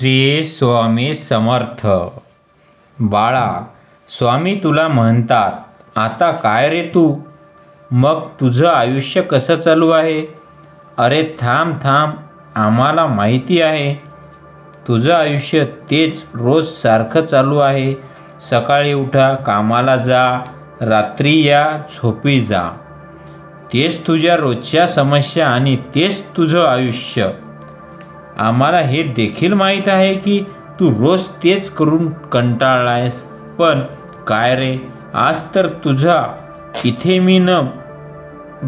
श्री स्वामी समर्थ. बाळा, स्वामी तुला म्हणतात, आता काय रे तू? मग तुझं आयुष्य कसं चालू आहे? अरे थांब थांब, आम्हाला माहिती आहे तुझं आयुष्य तेच रोज सारखं चालू आहे. सकाळी उठा, कामाला जा, रात्री या, झोपी जा. तेच तुझ्या रोजच्या समस्या आणि तेच तुझं आयुष्य. आम्हाला हे देखील माहीत आहे की तू रोज तेच करून कंटाळलायस. पण काय रे, आज तर तुझा इथे मी न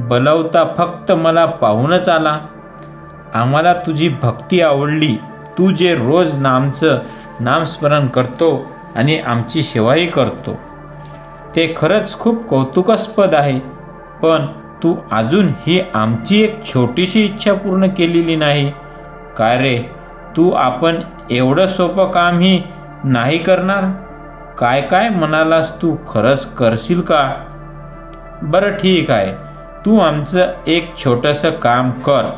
बोलवता फक्त मला पाहूनच आला. आम्हाला तुझी भक्ती आवडली. तू जे रोज नामस्मरण करतो आणि आमची सेवाही करतो ते खरंच खूप कौतुकास्पद आहे. पण तू अजून ही आमची एक छोटीशी इच्छा पूर्ण केलेली नाही. काय रे, तू आपण एवढं सोपं कामही नाही करणार? काय काय म्हणालास तू, खरंच करशील का? बरं ठीक आहे, तू आमचं एक छोटंसं काम कर,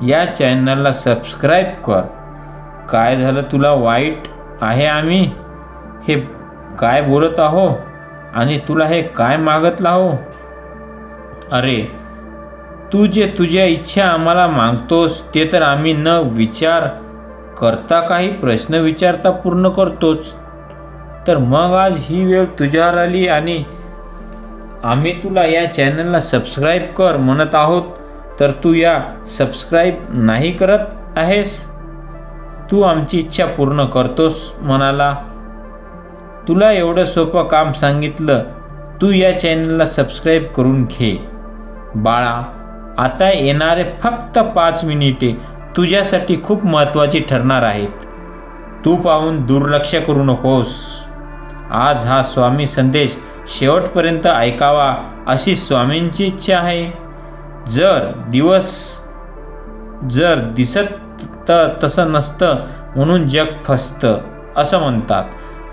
या चॅनलला सबस्क्राईब कर. काय झालं, तुला वाईट आहे आम्ही हे काय बोलत आहो आणि तुला हे काय मागतला हो? अरे, तू जे तुझ्या इच्छा आम्हाला मागतोस ते तर आम्ही न विचार करता, काही प्रश्न विचारता पूर्ण करतोच. तर मग आज ही वेळ तुझ्यावर आली आणि आम्ही तुला या चॅनलला सबस्क्राईब कर म्हणत आहोत, तर तू या सबस्क्राईब नाही करत आहेस. तू आमची इच्छा पूर्ण करतोस म्हणाला. तुला एवढं सोपं काम सांगितलं, तू या चॅनलला सबस्क्राईब करून घे. बाळा, आता येणारे फक्त 5 मिनिटे तुझ्यासाठी खूप महत्त्वाची ठरणार आहेत. तू पाहून दुर्लक्ष करू नकोस. आज हा स्वामी संदेश शेवटपर्यंत ऐकावा अशी स्वामींची इच्छा आहे. जर दिसत तसं नसतं म्हणून जग फसतं असं म्हणतात.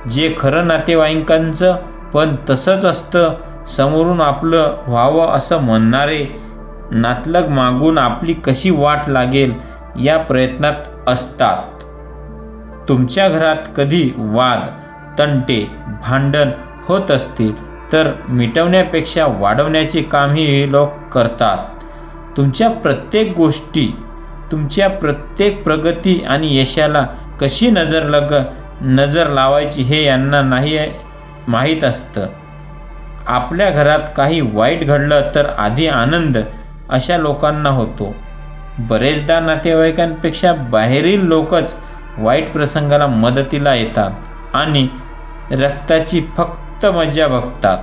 जे खरं नातेवाईकांचं पण तसंच असतं. समोरून आपलं व्हावं असं म्हणणारे नातलग मागून आपली कशी वाट लागेल या प्रयत्नात असतात. तुमच्या घरात कधी वाद, तंटे, भांडण होत असतील तर मिटवण्यापेक्षा वाढवण्याचे कामही हे लोक करतात. तुमच्या प्रत्येक गोष्टी, तुमच्या प्रत्येक प्रगती आणि यशाला कशी नजर लावायची हे यांना नाही माहीत असतं. आपल्या घरात काही वाईट घडलं तर आधी आनंद अशा लोकांना होतो. बरेचदा नातेवाईकांपेक्षा बाहेरील लोकच वाईट प्रसंगाला मदतीला येतात आणि रक्ताची फक्त मजा बघतात.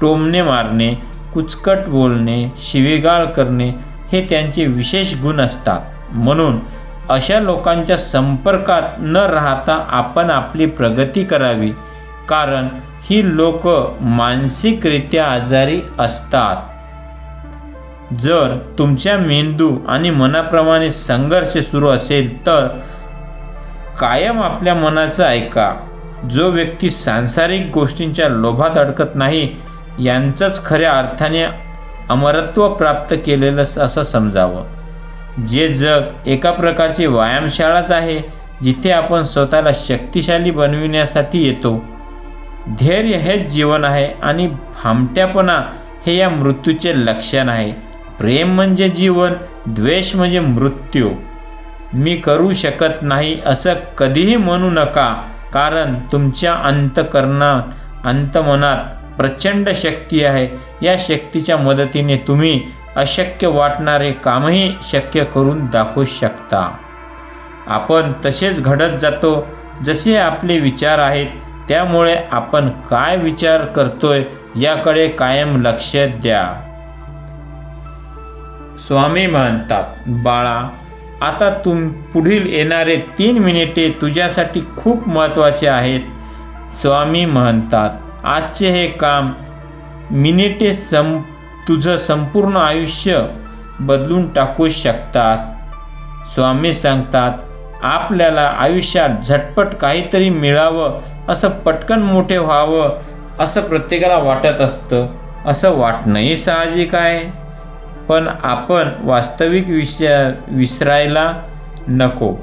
टोमणे मारणे, कुचकट बोलणे, शिवीगाळ करणे हे त्यांचे विशेष गुण असतात. म्हणून अशा लोकांच्या संपर्कात न राहता आपण आपली प्रगती करावी, कारण ही लोक मानसिकरित्या आजारी असतात. जर तुमच्या मेंदू आणि मनाप्रमाणे संघर्ष सुरू असेल तर कायम आपल्या मनाचं ऐका. जो व्यक्ती सांसारिक गोष्टींच्या लोभात अडकत नाही यांचंच खऱ्या अर्थाने अमरत्व प्राप्त केलेलं असं समजावं. जे जग एका प्रकारची व्यायामशाळाच आहे, जिथे आपण स्वतःला शक्तिशाली बनविण्यासाठी येतो. धैर्य हेच जीवन आहे आणि भामट्यापणा हे या मृत्यूचे लक्षण आहे. प्रेम म्हणजे जीवन, द्वेष म्हणजे मृत्यू. मी करू शकत नाही असं कधीही म्हणू नका, कारण तुमच्या अंतमनात प्रचंड शक्ती आहे. या शक्तीच्या मदतीने तुम्ही अशक्य वाटणारे कामही शक्य करून दाखवू शकता. आपण तसेच घडत जातो जसे आपले विचार आहेत. त्यामुळे आपण काय विचार करतोय याकडे कायम लक्ष द्या. स्वामी म्हणतात, बाळा, आता पुढील येणारे 3 मिनिटे तुझ्यासाठी खूप महत्त्वाचे आहेत. स्वामी म्हणतात, आजचे हे काम मिनिटे तुझं संपूर्ण आयुष्य बदलून टाकू शकतात. स्वामी सांगतात, आपल्याला आयुष्यात झटपट काहीतरी मिळावं, असं पटकन मोठे व्हावं असं प्रत्येकाला वाटत असतं. असं वाटणंही साहजिक आहे, पण आपण वास्तविक विसरायला नको.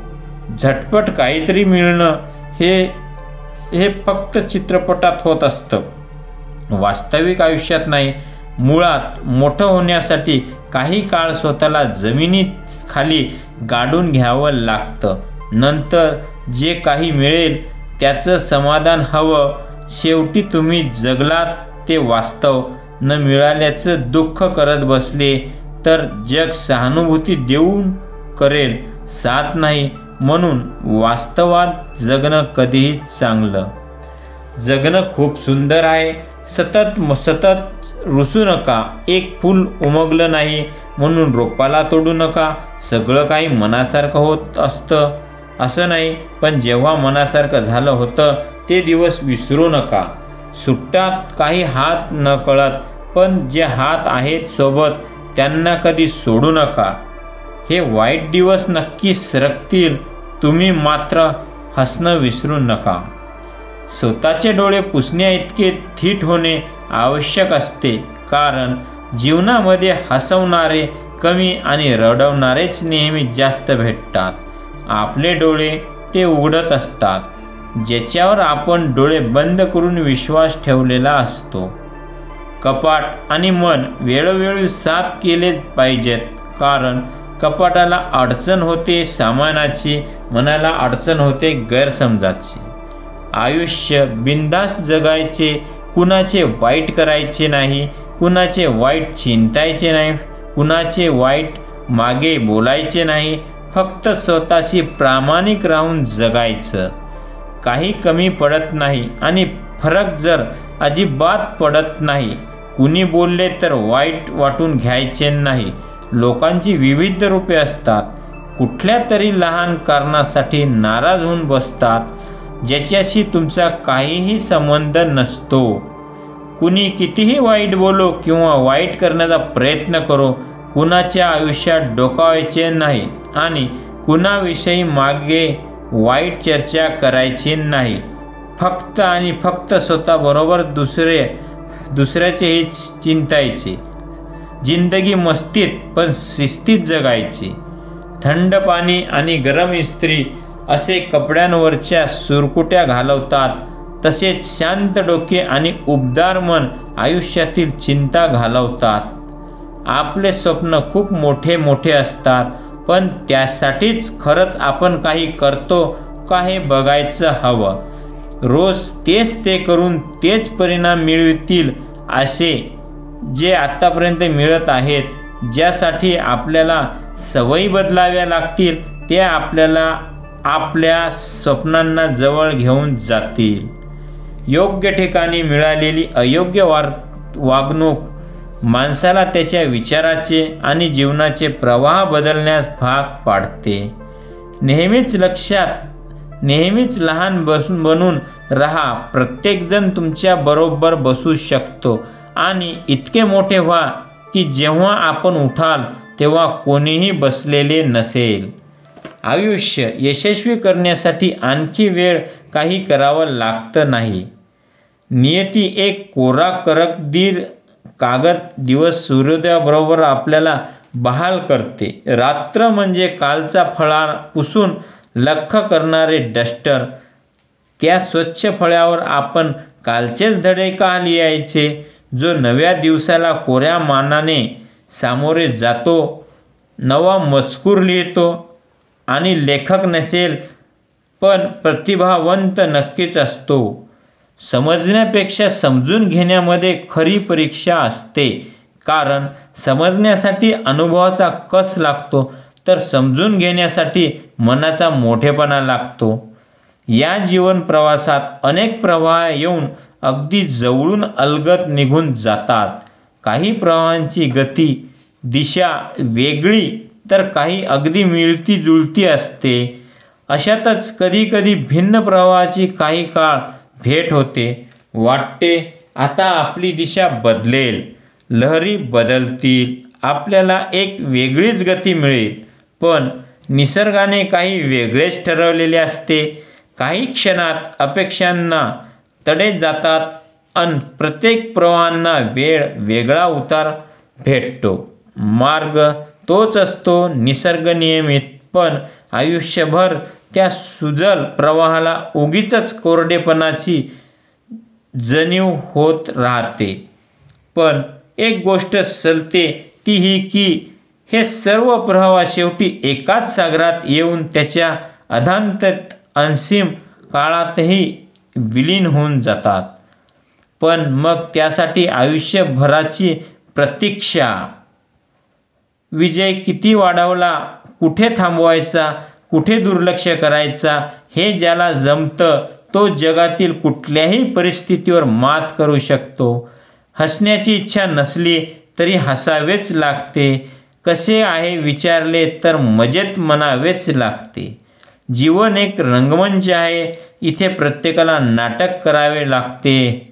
झटपट काहीतरी मिळणं हे फक्त चित्रपटात होत असतं, वास्तविक आयुष्यात नाही. मुळात मोठं होण्यासाठी काही काळ स्वतःला जमिनीत खाली गाडून घ्यावं लागतं. नंतर जे काही मिळेल त्याचं समाधान हवं. शेवटी तुम्ही जगलात ते वास्तव न मिळाल्याचं दुःख करत बसले तर जग सहानुभूती देऊन करेल, साथ नाही. म्हणून वास्तवात जगणं कधीही चांगलं. जगणं खूप सुंदर आहे. सतत रुसू नका. एक फूल उमगलं नाही म्हणून रोपाला तोडू नका. सगळं काही मनासारखं होत असतं असं नाही, पण जेव्हा मनासारखं झालं होतं ते दिवस विसरू नका. सुट्टात काही हात न कळत, पण जे हात आहेत सोबत त्यांना कधी सोडू नका. हे वाईट दिवस नक्की सरकतील, तुम्ही मात्र हसणं विसरू नका. स्वतःचे डोळे पुसण्याइतके थीट होणे आवश्यक असते, कारण जीवनामध्ये हसवणारे कमी आणि रडवणारेच नेहमी जास्त भेटतात. आपले डोळे ते उघडत असतात ज्याच्यावर आपण डोळे बंद करून विश्वास ठेवलेला असतो. कपाट आणि मन वेळोवेळी साफ केले पाहिजेत, कारण कपाटाला अडचण होते सामानाची, मनाला अडचण होते गैरसमजाची. आयुष्य बिनधास्त जगायचे, कुणाचे वाईट करायचे नाही, कुणाचे वाईट चिंतायचे नाही, कुणाचे वाईट मागे बोलायचे नाही. फक्त स्वतःशी प्रामाणिक राहून जगायचं. काही कमी पडत नाही आणि फरक जर अजिबात पडत नाही. कुणी बोलले तर वाईट वाटून घ्यायचे नाही. लोकांची विविध रूपे असतात. कुठल्या तरी लहान कारणासाठी नाराज होऊन बसतात ज्याच्याशी तुमचा काहीही संबंध नसतो. कुणी कितीही वाईट बोलो किंवा वाईट करण्याचा प्रयत्न करो, कुणाच्या आयुष्यात डोकावायचे नाही आणि कुणाविषयी मागे वाईट चर्चा करायची नाही. फक्त आणि फक्त स्वतःबरोबर दुसऱ्याचेही चिंतायचे. जिंदगी मस्तीत पण शिस्तीत जगायची. थंड पाणी आणि गरम इस्त्री असे कपड्यांवरच्या सुरकुत्या घालवतात, तसेच शांत डोके आणि उबदार मन आयुष्यातील चिंता घालवतात. आपले स्वप्न खूप मोठे मोठे असतात, पण त्यासाठीच खरंच आपण काही करतो का हे बघायचं हवं. रोज तेच ते करून तेच परिणाम मिळतील असे जे आत्तापर्यंत मिळत आहेत, ज्यासाठी आपल्याला सवयी बदलाव्या लागतील, ते आपल्याला आपल्या स्वप्नांना जवळ घेऊन जातील. योग्य ठिकाणी मिळालेली अयोग्य वागणूक माणसाला त्याच्या विचाराचे आणि जीवनाचे प्रवाह बदलण्यास भाग पाडते. नेहमीच लहान बनून राहा. प्रत्येकजण तुमच्या बरोबर बसू शकतो आणि इतके मोठे व्हा की जेव्हा आपण उठाल तेव्हा कोणीही बसलेले नसेल. आयुष्य यशस्वी करण्यासाठी आणखी वेळ काही करावं लागतं नाही. नियती एक कोरा करकदीर कागद दिवस सूर्योदयाबरोबर आपल्याला बहाल करते. रात्र म्हणजे कालचा फळा पुसून लख्ख करणारे डस्टर. त्या स्वच्छ फळ्यावर आपण कालचेच धडे का लिहायचे? जो नव्या दिवसाला कोऱ्या मानाने सामोरे जातो, नवा मजकूर लिहितो आणि लेखक नसेल पण प्रतिभावंत नक्कीच असतो. समजण्यापेक्षा समजून घेण्यामध्ये खरी परीक्षा असते, कारण समजण्यासाठी अनुभवाचा कस लागतो तर समजून घेण्यासाठी मनाचा मोठेपणा लागतो. या जीवन प्रवासात अनेक प्रवाह येऊन अगदी जवळून अलगद निघून जातात. काही प्रवाहांची गती दिशा वेगळी तर काही अगदी मिळती जुळती असते. अशातच कधीकधी भिन्न प्रवाहाची काही काळ भेट होते. वाटते आता आपली दिशा बदलेल, लहरी बदलतील, आपल्याला एक वेगळीच गती मिळेल. पण निसर्गाने काही वेगळेच ठरवलेले असते. काही क्षणात अपेक्षांना तडे जातात अन प्रत्येक प्रवाहांना वेगळा उतार भेटतो. मार्ग तोच असतो, निसर्ग नियमित, पण आयुष्यभर त्या सुजल प्रवाहाला उगीचच कोरडेपणाची जाणीव होत राहते. पण एक गोष्ट सलते ती ही की हे सर्व प्रवाह शेवटी एकाच सागरात येऊन त्याच्या अधांतत असीम काळातही विलीन होऊन जातात. पण मग त्यासाठी आयुष्यभराची प्रतीक्षा. विजय किती वाढवला, कुठे थांबवायचा, कुठे दुर्लक्ष करायचा हे ज्याला जमतं तो जगातील कुठल्याही परिस्थितीवर मात करू शकतो. हसण्याची इच्छा नसली तरी हसावेच लागते. कसे आहे विचारले तर मजेत म्हणावेच लागते. जीवन एक रंगमंच आहे. इथे प्रत्येकाला नाटक करावे लागते.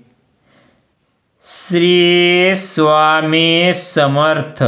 श्री स्वामी समर्थ.